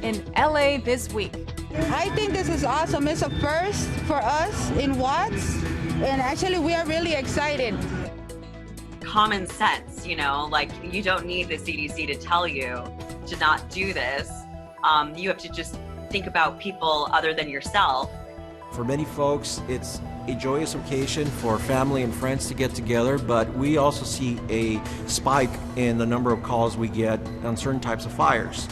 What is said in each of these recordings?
in LA this week. I think this is awesome. It's a first for us in Watts, and actually we are really excited. Common sense, like you don't need the CDC to tell you to not do this. You have to just think about people other than yourself. For many folks, it's a joyous occasion for family and friends to get together, but we also see a spike in the number of calls we get on certain types of fires.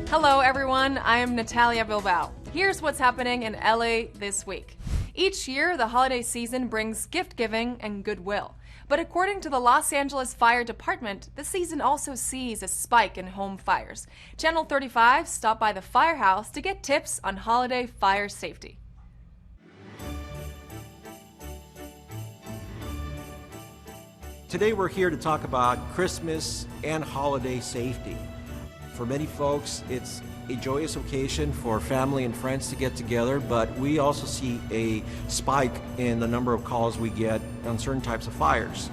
Hello everyone, I am Natalia Bilbao. Here's what's happening in LA this week. Each year, the holiday season brings gift giving and goodwill. But according to the Los Angeles Fire Department, the season also sees a spike in home fires. Channel 35 stopped by the firehouse to get tips on holiday fire safety. Today we're here to talk about Christmas and holiday safety. For many folks, it's a joyous occasion for family and friends to get together, but we also see a spike in the number of calls we get on certain types of fires.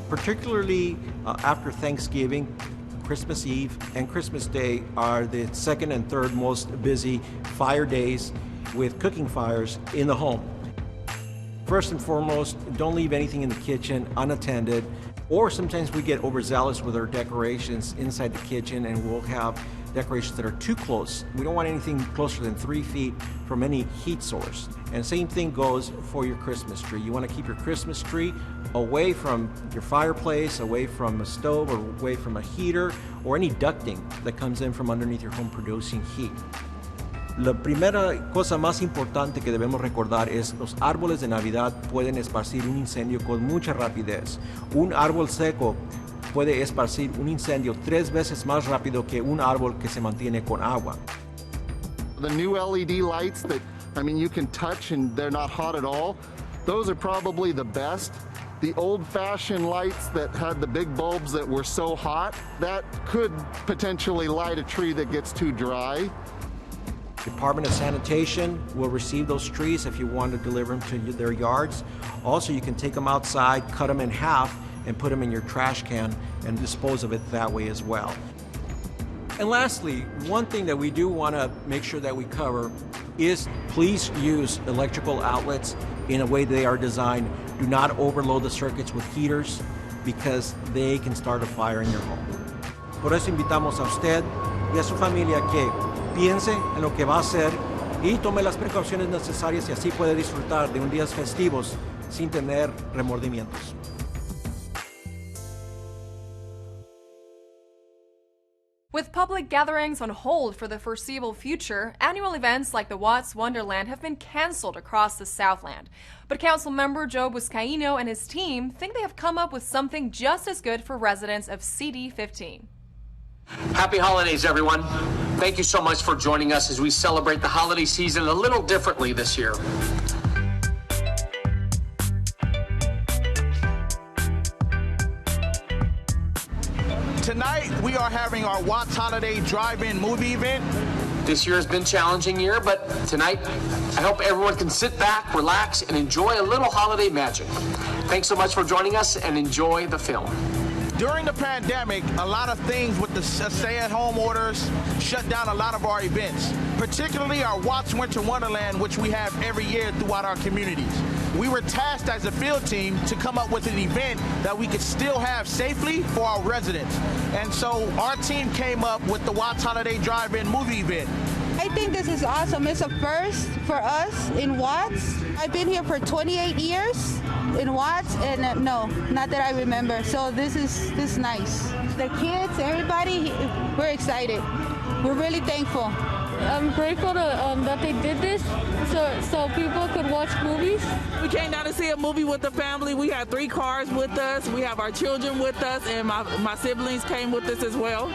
Particularly after Thanksgiving, Christmas Eve, and Christmas Day are the second and third most busy fire days with cooking fires in the home. First and foremost, don't leave anything in the kitchen unattended. Or sometimes we get overzealous with our decorations inside the kitchen and we'll have decorations that are too close. We don't want anything closer than 3 feet from any heat source. And same thing goes for your Christmas tree. You want to keep your Christmas tree away from your fireplace, away from a stove, or away from a heater, or any ducting that comes in from underneath your home producing heat. La primera cosa más importante que debemos recordar es los árboles de Navidad pueden esparcir un incendio con mucha rapidez. Un árbol seco puede esparcir un incendio 3 veces más rápido que un árbol que se mantiene con agua. The new LED lights that, you can touch and they're not hot at all, those are probably the best. The old-fashioned lights that had the big bulbs that were so hot, that could potentially light a tree that gets too dry. Department of Sanitation will receive those trees if you want to deliver them to their yards. Also, you can take them outside, cut them in half, and put them in your trash can and dispose of it that way as well. And lastly, one thing that we do want to make sure that we cover is please use electrical outlets in a way they are designed. Do not overload the circuits with heaters because they can start a fire in your home. Por eso invitamos a usted y a su familia que piense en lo que va a hacer y tome las precauciones necesarias y así puede disfrutar de un días festivos sin tener remordimientos. With public gatherings on hold for the foreseeable future, annual events like the Watts Wonderland have been canceled across the Southland. But Council member Joe Buscaino and his team think they have come up with something just as good for residents of CD15. Happy holidays, everyone. Thank you so much for joining us as we celebrate the holiday season a little differently this year. Tonight, we are having our Watts Holiday Drive-In movie event. This year has been a challenging year, but tonight, I hope everyone can sit back, relax, and enjoy a little holiday magic. Thanks so much for joining us, and enjoy the film. During the pandemic, a lot of things with the stay-at-home orders shut down a lot of our events, particularly our Watts Winter Wonderland, which we have every year throughout our communities. We were tasked as a field team to come up with an event that we could still have safely for our residents. And so our team came up with the Watts Holiday Drive-In movie event. I think this is awesome. It's a first for us in Watts. I've been here for 28 years in Watts, and no, not that I remember. So this is nice. The kids, everybody, we're excited. We're really thankful. I'm grateful that they did this so people could watch movies. We came down to see a movie with the family. We had 3 cars with us. We have our children with us, and my siblings came with us as well.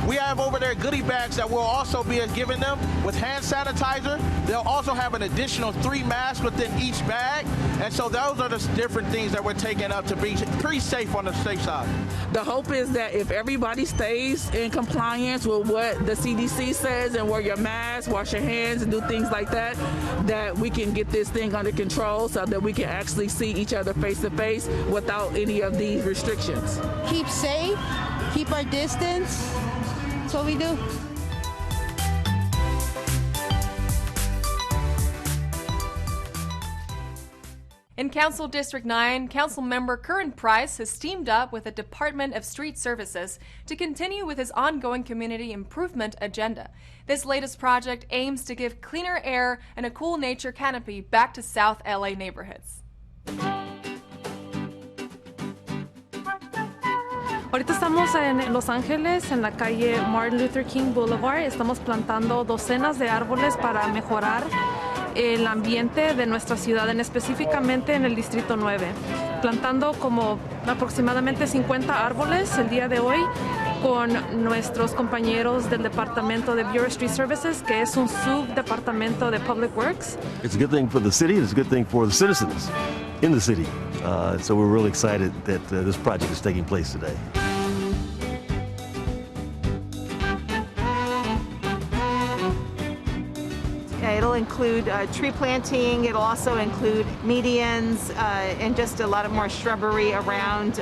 We have over there goodie bags that we'll also be giving them with hand sanitizer. They'll also have an additional 3 masks within each bag. And so those are the different things that we're taking up to be pretty safe on the safe side. The hope is that if everybody stays in compliance with what the CDC says and wear your mask, wash your hands, and do things like that, that we can get this thing under control so that we can actually see each other face to face without any of these restrictions. Keep safe, keep our distance. That's what we do. In Council District 9, Councilmember Curran Price has teamed up with the Department of Street Services to continue with his ongoing community improvement agenda. This latest project aims to give cleaner air and a cool nature canopy back to South LA neighborhoods. Ahorita estamos en Los Ángeles, en la calle Martin Luther King Boulevard. Estamos plantando docenas de árboles para mejorar el ambiente de nuestra ciudad, específicamente en el Distrito 9. Plantando como aproximadamente 50 árboles el día de hoy con nuestros compañeros del Departamento de Bureau of Street Services, que es un subdepartamento de Public Works. It's a good thing for the city, it's a good thing for the citizens in the city. So we're really excited that this project is taking place today. It'll include tree planting, it'll also include medians and just a lot of more shrubbery around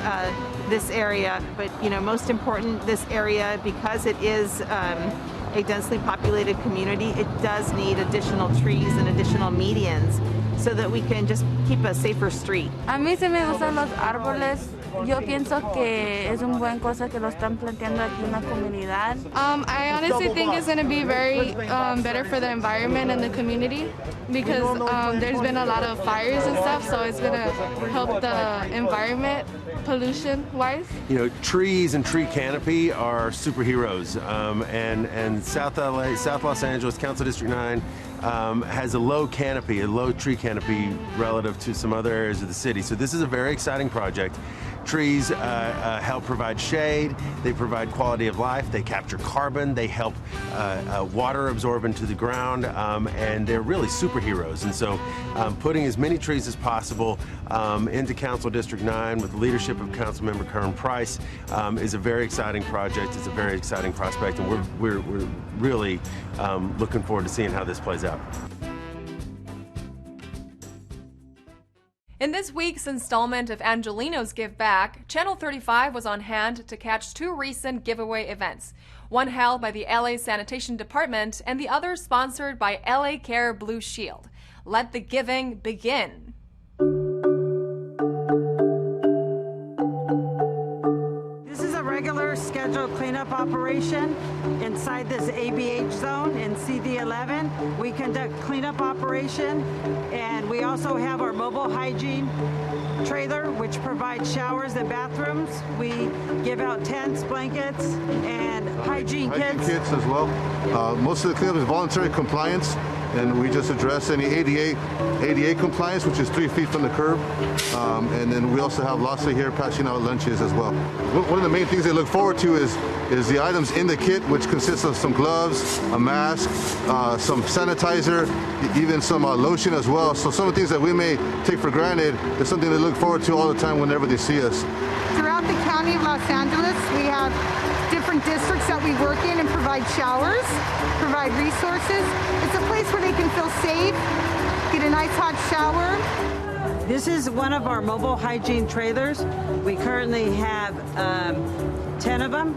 this area. But most important, this area, because it is a densely populated community, it does need additional trees and additional medians so that we can just keep a safer street. A mí sí me gustan los árboles. Yo pienso que es un buen cosa que lo están planteando aquí en la comunidad. I honestly think it's going to be very better for the environment and the community because there's been a lot of fires and stuff, so it's going to help the environment pollution-wise. Trees and tree canopy are superheroes, and South Los Angeles, Council District 9 has a low canopy, a low tree canopy relative to some other areas of the city. So this is a very exciting project. Trees help provide shade, they provide quality of life, they capture carbon, they help water absorb into the ground, and they're really superheroes. And so putting as many trees as possible into Council District 9 with the leadership of Councilmember Curran Price is a very exciting project, it's a very exciting prospect, and we're really looking forward to seeing how this plays out. In this week's installment of Angelino's Give Back, Channel 35 was on hand to catch 2 recent giveaway events, one held by the LA Sanitation Department and the other sponsored by LA Care Blue Shield. Let the giving begin. This is a regular scheduled cleanup operation inside this ABH zone in CD11. We conduct cleanup operation, and we also have our mobile hygiene trailer, which provides showers and bathrooms. We give out tents, blankets, and hygiene kits as well. Most of the cleanup is voluntary compliance, and we just address any ADA compliance, which is 3 feet from the curb. And then we also have Lhasa here passing out lunches as well. One of the main things they look forward to is the items in the kit, which consists of some gloves, a mask, some sanitizer, even some lotion as well. So some of the things that we may take for granted is something they look forward to all the time whenever they see us. Throughout the county of Los Angeles, we have different districts that we work in and provide showers, provide resources. It's a place where they can feel safe, get a nice hot shower. This is one of our mobile hygiene trailers. We currently have 10 of them.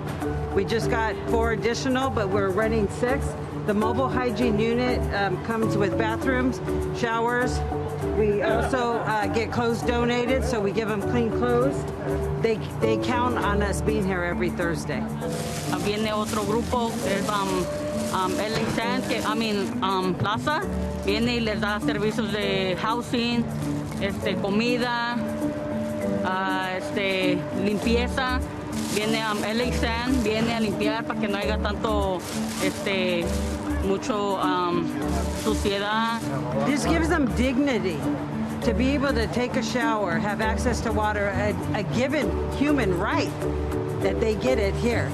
We just got 4 additional, but we're running 6. The mobile hygiene unit comes with bathrooms, showers. We also get clothes donated, so we give them clean clothes. They count on us being here every Thursday. Viene otro grupo, es Plaza, viene y les da servicios de housing, comida, limpieza. Viene LA Sand, viene a limpiar para que no haya tanto, mucho suciedad. This gives them dignity to be able to take a shower, have access to water, a given human right that they get it here.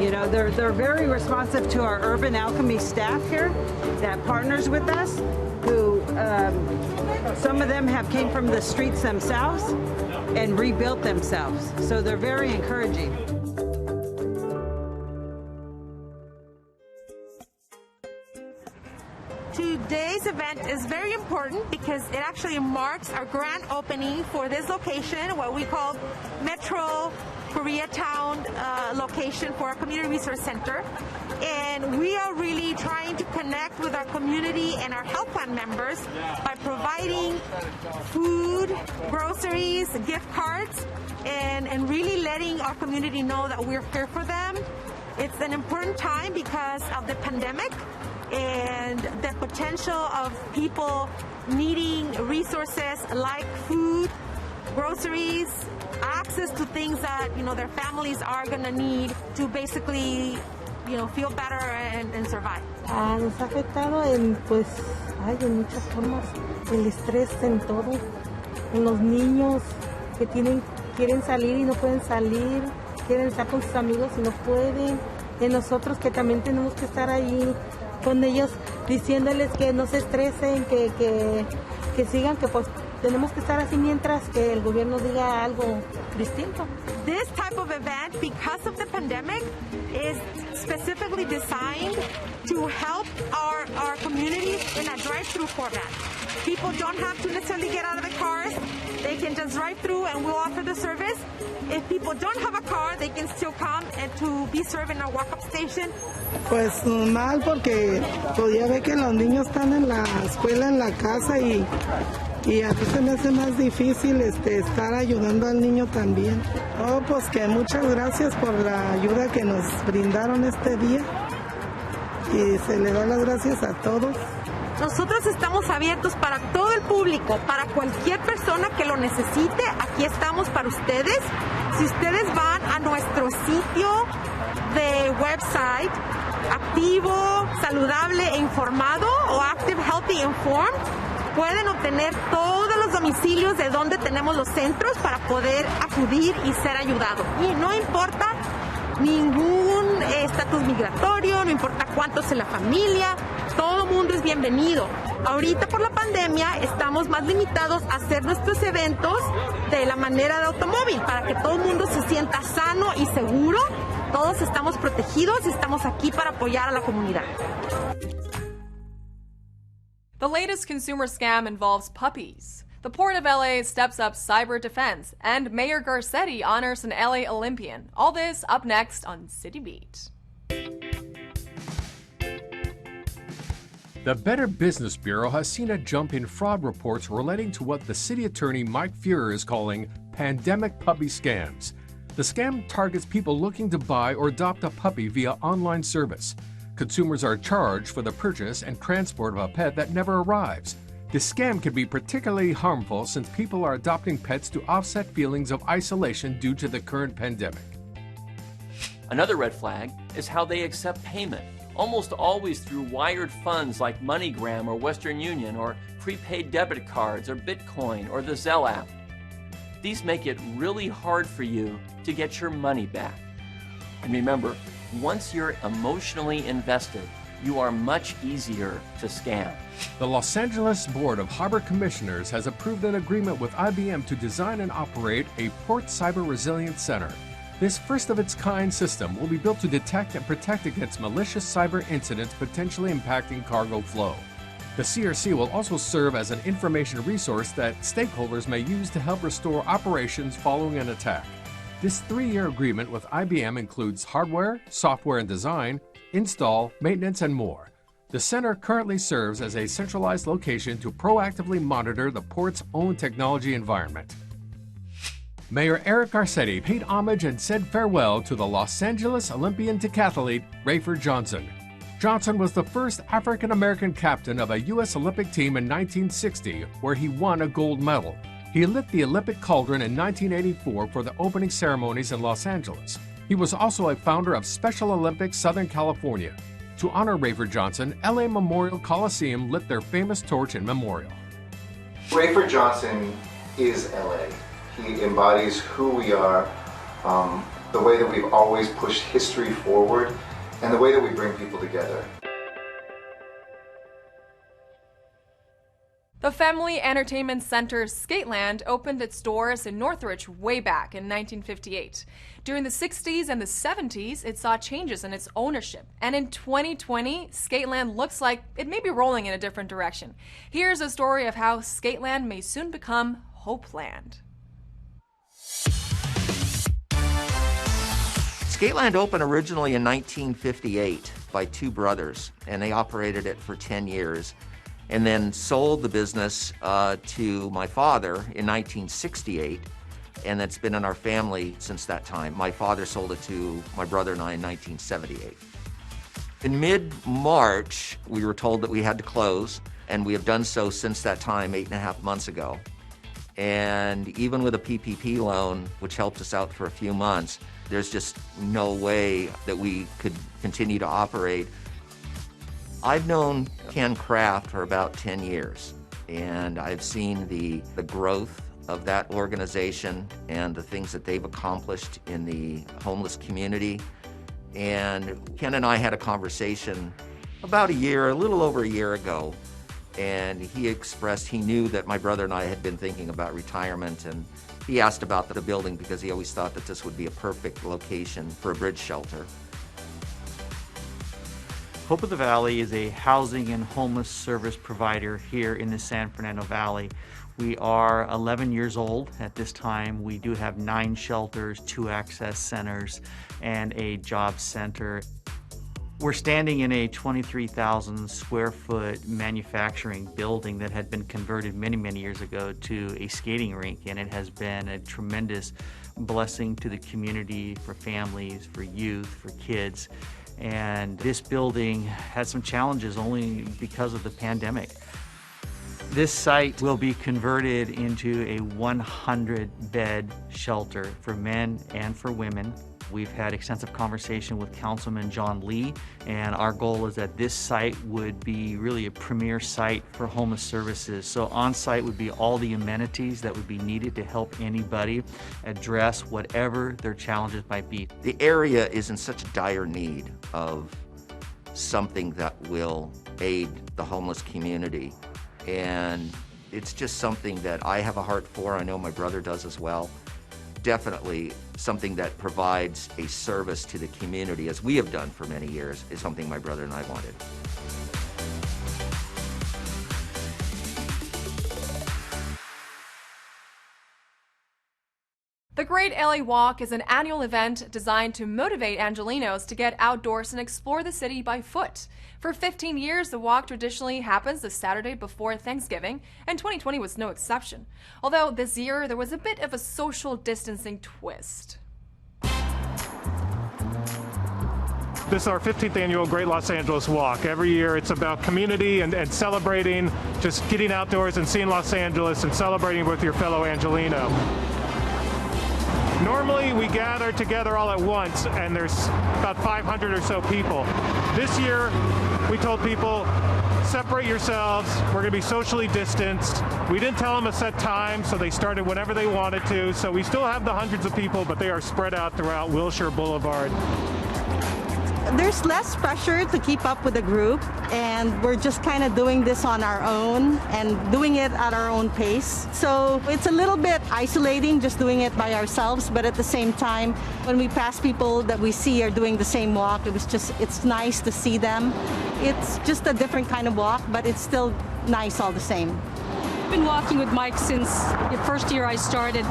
You know, they're very responsive to our Urban Alchemy staff here that partners with us, who some of them have came from the streets themselves and rebuilt themselves. So they're very encouraging. Today's event is very important because it actually marks our grand opening for this location, what we call Metro Koreatown location for our Community Resource Center. And we are really trying to connect with our community and our health plan members by providing food, groceries, gift cards, and really letting our community know that we're here for them. It's an important time because of the pandemic and the potential of people needing resources like food, groceries, access to things that, you know, their families are going to need to basically, you know, feel better and survive. Nos ha afectado en, pues, en muchas formas, el estrés en todo, en los niños que quieren salir y no pueden salir, quieren estar con sus amigos y no pueden, en nosotros que también tenemos que estar ahí con ellos diciéndoles que no se estresen, que sigan, que pues tenemos que estar así mientras que el gobierno diga algo distinto. This type of event, because of the pandemic, is specifically designed to help our communities in a drive-through format. People don't have to necessarily get out of the cars. They can just drive through and we'll offer the service. If people don't have a car, they can still come and to be served in our walk-up station. Pues mal porque podía ver que los niños están en la escuela, en la casa y a mí se me hace más difícil estar ayudando al niño también. Oh, pues que muchas gracias por la ayuda que nos brindaron este día y se le da las gracias a todos. Nosotros estamos abiertos para todo el público, para cualquier persona que lo necesite. Aquí estamos para ustedes. Si ustedes van a nuestro sitio de website, activo, saludable e informado o Active, Healthy, Informed, pueden obtener todos los domicilios de donde tenemos los centros para poder acudir y ser ayudados. Y no importa ningún estatus migratorio, no importa cuántos en la familia, todo mundo es bienvenido. Ahorita por la pandemia estamos más limitados a hacer nuestros eventos de la manera de automóvil para que todo el mundo se sienta sano y seguro. Todos estamos protegidos y estamos aquí para apoyar a la comunidad. The latest consumer scam involves puppies. The Port of LA steps up cyber defense, and Mayor Garcetti honors an LA Olympian. All this up next on City Beat. The Better Business Bureau has seen a jump in fraud reports relating to what the city attorney Mike Fuhrer is calling pandemic puppy scams. The scam targets people looking to buy or adopt a puppy via online service. Consumers are charged for the purchase and transport of a pet that never arrives. This scam can be particularly harmful since people are adopting pets to offset feelings of isolation due to the current pandemic. Another red flag is how they accept payment, almost always through wired funds like MoneyGram or Western Union, or prepaid debit cards or Bitcoin or the Zelle app. These make it really hard for you to get your money back. And remember, once you're emotionally invested, you are much easier to scam. The Los Angeles Board of Harbor Commissioners has approved an agreement with IBM to design and operate a Port Cyber Resilience Center. This first-of-its-kind system will be built to detect and protect against malicious cyber incidents potentially impacting cargo flow. The CRC will also serve as an information resource that stakeholders may use to help restore operations following an attack. This 3-year agreement with IBM includes hardware, software and design, install, maintenance, and more. The center currently serves as a centralized location to proactively monitor the port's own technology environment. Mayor Eric Garcetti paid homage and said farewell to the Los Angeles Olympian decathlete Rayford Johnson. Johnson was the first African-American captain of a U.S. Olympic team in 1960, where he won a gold medal. He lit the Olympic cauldron in 1984 for the opening ceremonies in Los Angeles. He was also a founder of Special Olympics Southern California. To honor Rayford Johnson, LA Memorial Coliseum lit their famous torch in memorial. Rayford Johnson is LA. He embodies who we are. the way that we've always pushed history forward, and the way that we bring people together. The Family Entertainment Center Skateland opened its doors in Northridge way back in 1958. During the 60s and the 70s, it saw changes in its ownership. And in 2020, Skateland looks like it may be rolling in a different direction. Here's a story of how Skateland may soon become Hopeland. Skateland opened originally in 1958 by two brothers, and they operated it for 10 years. And then sold the business to my father in 1968, and it's been in our family since that time. My father sold it to my brother and I in 1978. In mid-March, we were told that we had to close, and we have done so since that time, 8.5 months ago. And even with a PPP loan, which helped us out for a few months, there's just no way that we could continue to operate. I've known Ken Kraft for about 10 years, and I've seen the growth of that organization and the things that they've accomplished in the homeless community. And Ken and I had a conversation about a little over a year ago, and he expressed he knew that my brother and I had been thinking about retirement, and he asked about the building because he always thought that this would be a perfect location for a bridge shelter. Hope of the Valley is a housing and homeless service provider here in the San Fernando Valley. We are 11 years old at this time. We do have 9 shelters, 2 access centers, and a job center. We're standing in a 23,000 square foot manufacturing building that had been converted many, many years ago to a skating rink, and it has been a tremendous blessing to the community, for families, for youth, for kids. And this building had some challenges only because of the pandemic. This site will be converted into a 100-bed shelter for men and for women. We've had extensive conversation with Councilman John Lee, and our goal is that this site would be really a premier site for homeless services. So on site would be all the amenities that would be needed to help anybody address whatever their challenges might be. The area is in such dire need of something that will aid the homeless community. And it's just something that I have a heart for. I know my brother does as well. Definitely something that provides a service to the community, as we have done for many years, is something my brother and I wanted. The Great LA Walk is an annual event designed to motivate Angelinos to get outdoors and explore the city by foot. For 15 years, the walk traditionally happens the Saturday before Thanksgiving, and 2020 was no exception. Although this year, there was a bit of a social distancing twist. This is our 15th annual Great Los Angeles Walk. Every year it's about community and celebrating, just getting outdoors and seeing Los Angeles and celebrating with your fellow Angelino. Normally we gather together all at once and there's about 500 or so people. This year we told people, separate yourselves, we're going to be socially distanced. We didn't tell them a set time, so they started whenever they wanted to. So we still have the hundreds of people, but they are spread out throughout Wilshire Boulevard. There's less pressure to keep up with the group, and we're just kind of doing this on our own and doing it at our own pace. So it's a little bit isolating just doing it by ourselves, but at the same time, when we pass people that we see are doing the same walk, it's nice to see them. It's just a different kind of walk, but it's still nice all the same. I've been walking with Mike since the first year I started,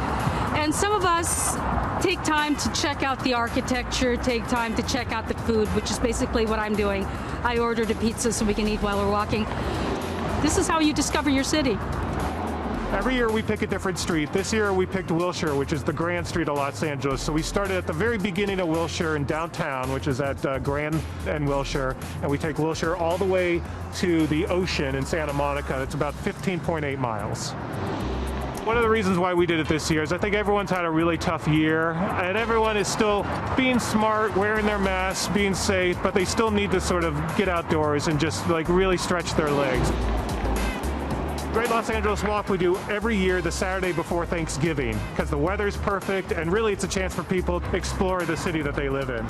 and some of us take time to check out the architecture, take time to check out the food, which is basically what I'm doing. I ordered a pizza so we can eat while we're walking. This is how you discover your city. Every year we pick a different street. This year we picked Wilshire, which is the Grand Street of Los Angeles. So we started at the very beginning of Wilshire in downtown, which is at Grand and Wilshire, and we take Wilshire all the way to the ocean in Santa Monica. It's about 15.8 miles. One of the reasons why we did it this year is I think everyone's had a really tough year, and everyone is still being smart, wearing their masks, being safe, but they still need to sort of get outdoors and just like really stretch their legs. Great Los Angeles Walk we do every year the Saturday before Thanksgiving because the weather's perfect and really it's a chance for people to explore the city that they live in.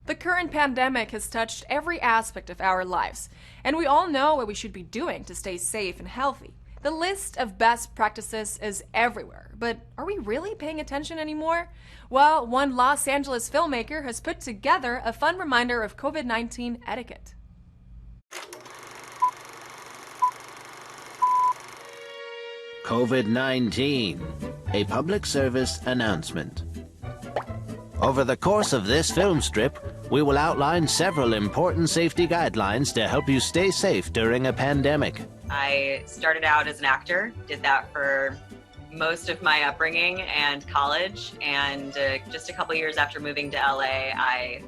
The current pandemic has touched every aspect of our lives, and we all know what we should be doing to stay safe and healthy. The list of best practices is everywhere, but are we really paying attention anymore? Well, one Los Angeles filmmaker has put together a fun reminder of COVID-19 etiquette. COVID-19, a public service announcement. Over the course of this film strip, we will outline several important safety guidelines to help you stay safe during a pandemic. I started out as an actor, did that for most of my upbringing and college, and just a couple years after moving to LA, I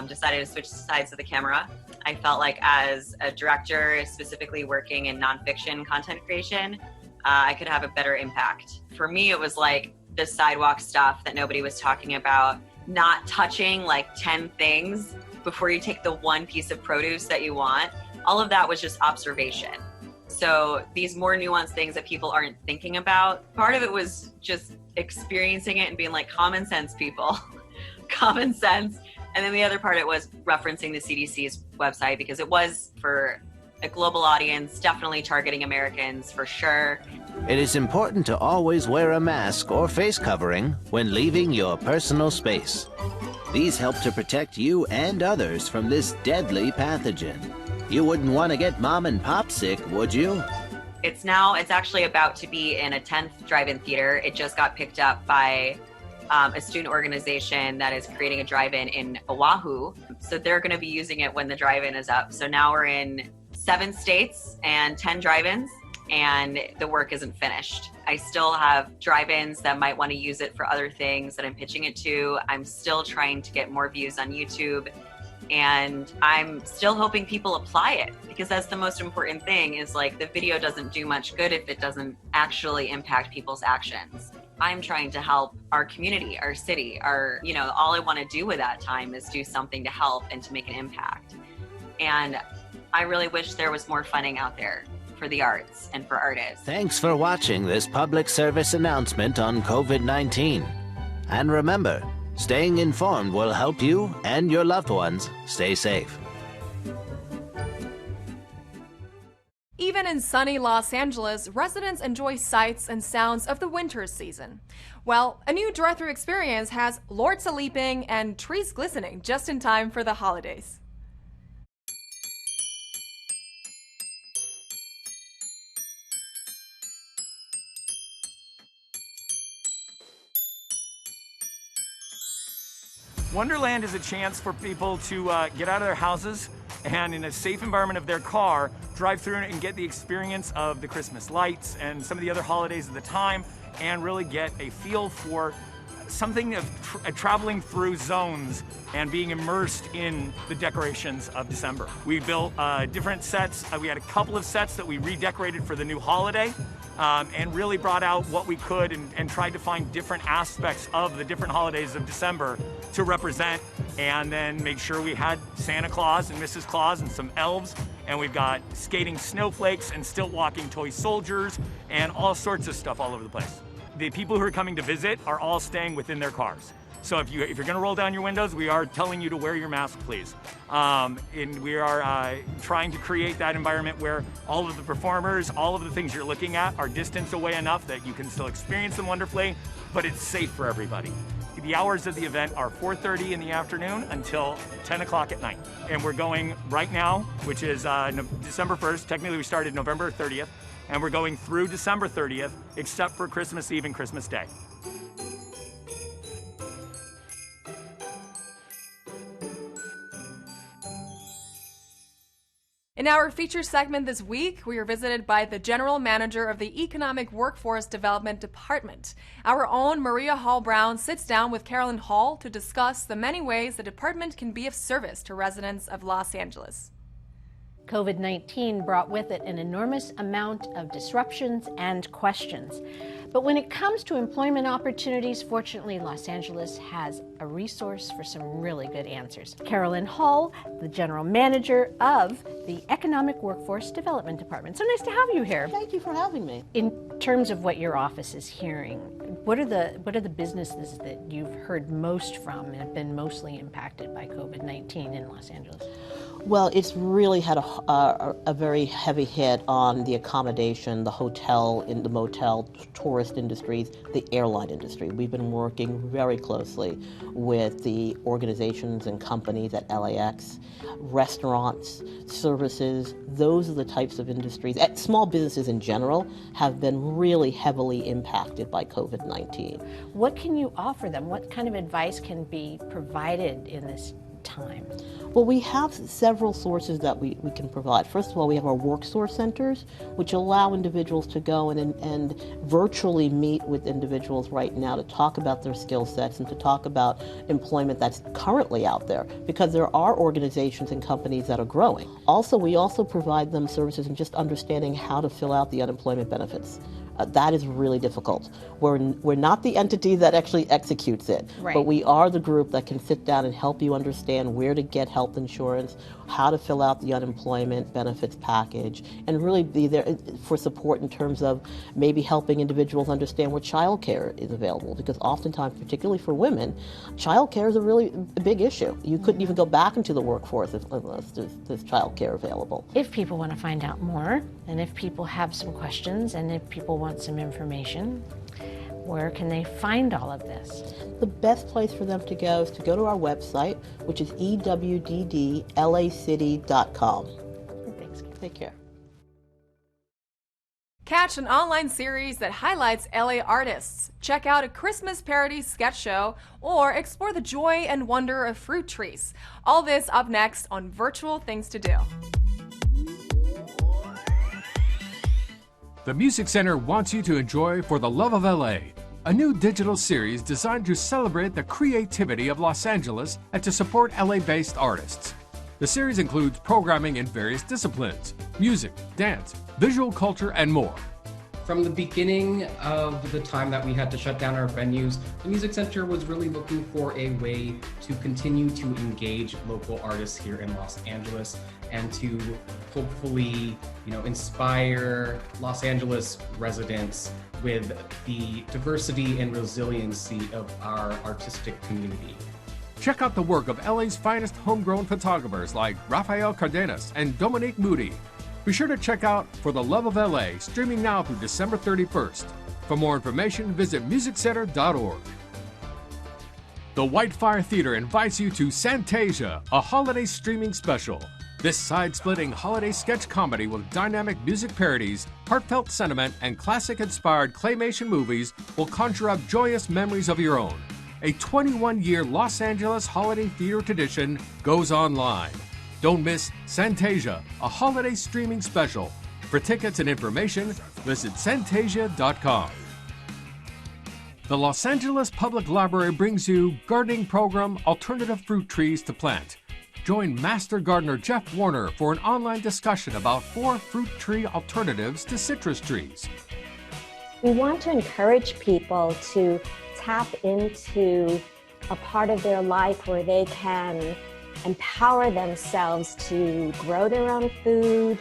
decided to switch sides of the camera. I felt like as a director, specifically working in nonfiction content creation, I could have a better impact. For me, it was like the sidewalk stuff that nobody was talking about, not touching like 10 things before you take the one piece of produce that you want. All of that was just observation. So these more nuanced things that people aren't thinking about, part of it was just experiencing it and being like, common sense, people, common sense. And then the other part, it was referencing the CDC's website because it was for a global audience, definitely targeting Americans for sure. It is important to always wear a mask or face covering when leaving your personal space. These help to protect you and others from this deadly pathogen. You wouldn't want to get mom and pop sick, would you? It's actually about to be in a 10th drive-in theater. It just got picked up by a student organization that is creating a drive-in in Oahu. So they're going to be using it when the drive-in is up. So now we're in 7 states and 10 drive-ins, and the work isn't finished. I still have drive-ins that might want to use it for other things that I'm pitching it to. I'm still trying to get more views on YouTube, and I'm still hoping people apply it, because that's the most important thing, is like the video doesn't do much good if it doesn't actually impact people's actions. I'm trying to help our community, our city, all I want to do with that time is do something to help and to make an impact. And I really wish there was more funding out there for the arts and for artists. Thanks for watching this public service announcement on COVID-19. And remember, staying informed will help you and your loved ones stay safe. Even in sunny Los Angeles, residents enjoy sights and sounds of the winter season. Well, a new drive-thru experience has lords a-leaping and trees glistening just in time for the holidays. Wonderland is a chance for people to get out of their houses and in a safe environment of their car, drive through and get the experience of the Christmas lights and some of the other holidays of the time, and really get a feel for something of traveling through zones and being immersed in the decorations of December. We built different sets. We had a couple of sets that we redecorated for the new holiday, and really brought out what we could and tried to find different aspects of the different holidays of December to represent, and then make sure we had Santa Claus and Mrs. Claus and some elves, and we've got skating snowflakes and stilt walking toy soldiers and all sorts of stuff all over the place. The people who are coming to visit are all staying within their cars. So if you're going to roll down your windows, we are telling you to wear your mask, please. And we are trying to create that environment where all of the performers, all of the things you're looking at are distanced away enough that you can still experience them wonderfully, but it's safe for everybody. The hours of the event are 4:30 in the afternoon until 10 o'clock at night. And we're going right now, which is December 1st. Technically, we started November 30th. And we're going through December 30th, except for Christmas Eve and Christmas Day. In our feature segment this week, we are visited by the General Manager of the Economic Workforce Development Department. Our own Maria Hall-Brown sits down with Carolyn Hall to discuss the many ways the department can be of service to residents of Los Angeles. COVID-19 brought with it an enormous amount of disruptions and questions. But when it comes to employment opportunities, fortunately, Los Angeles has a resource for some really good answers. Carolyn Hull, the general manager of the Economic Workforce Development Department. So nice to have you here. Thank you for having me. In terms of what your office is hearing, what are the businesses that you've heard most from and have been mostly impacted by COVID-19 in Los Angeles? Well, it's really had a very heavy hit on the accommodation, the hotel, in the motel, tourist industries, the airline industry. We've been working very closely with the organizations and companies at LAX, restaurants, services. Those are the types of industries. Small businesses in general have been really heavily impacted by COVID-19. What can you offer them? What kind of advice can be provided in this time? Well, we have several sources that we can provide. First of all, we have our work source centers, which allow individuals to go and virtually meet with individuals right now to talk about their skill sets and to talk about employment that's currently out there, because there are organizations and companies that are growing. Also, we also provide them services in just understanding how to fill out the unemployment benefits. That is really difficult. We're not the entity that actually executes it, right, but we are the group that can sit down and help you understand where to get health insurance, how to fill out the unemployment benefits package, and really be there for support in terms of maybe helping individuals understand where child care is available, because oftentimes, particularly for women, child care is a really big issue. You couldn't even go back into the workforce unless there's child care available. If people want to find out more, and if people have some questions, and if people want some information, where can they find all of this? The best place for them to go is to go to our website, which is ewddlacity.com. Thanks. Take care. Catch an online series that highlights LA artists, check out a Christmas parody sketch show, or explore the joy and wonder of fruit trees. All this up next on Virtual Things to Do. The Music Center wants you to enjoy For the Love of LA, a new digital series designed to celebrate the creativity of Los Angeles and to support LA-based artists. The series includes programming in various disciplines: music, dance, visual culture, and more. From the beginning of the time that we had to shut down our venues, the Music Center was really looking for a way to continue to engage local artists here in Los Angeles and to hopefully, inspire Los Angeles residents with the diversity and resiliency of our artistic community. Check out the work of LA's finest homegrown photographers like Rafael Cardenas and Dominique Moody. Be sure to check out For the Love of LA, streaming now through December 31st. For more information, visit musiccenter.org. The Whitefire Theater invites you to Santasia, a holiday streaming special. This side-splitting holiday sketch comedy with dynamic music parodies, heartfelt sentiment, and classic-inspired claymation movies will conjure up joyous memories of your own. A 21-year Los Angeles holiday theater tradition goes online. Don't miss Santasia, a holiday streaming special. For tickets and information, visit Santasia.com. The Los Angeles Public Library brings you gardening program Alternative Fruit Trees to Plant. Join Master Gardener Jeff Warner for an online discussion about 4 fruit tree alternatives to citrus trees. We want to encourage people to tap into a part of their life where they can empower themselves to grow their own food,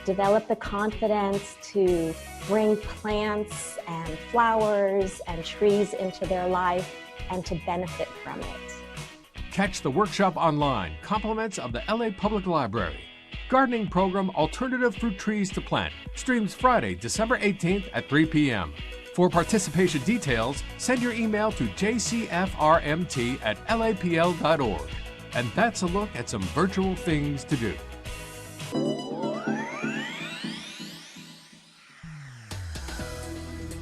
develop the confidence to bring plants and flowers and trees into their life and to benefit from it. Catch the workshop online, compliments of the LA Public Library. Gardening program Alternative Fruit Trees to Plant streams Friday, December 18th at 3 p.m. For participation details, send your email to jcfrmt@lapl.org. And that's a look at some virtual things to do.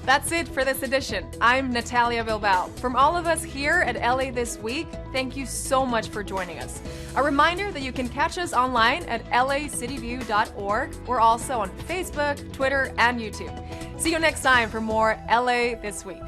That's it for this edition. I'm Natalia Bilbao. From all of us here at LA This Week, thank you so much for joining us. A reminder that you can catch us online at lacityview.org. We're also on Facebook, Twitter, and YouTube. See you next time for more LA This Week.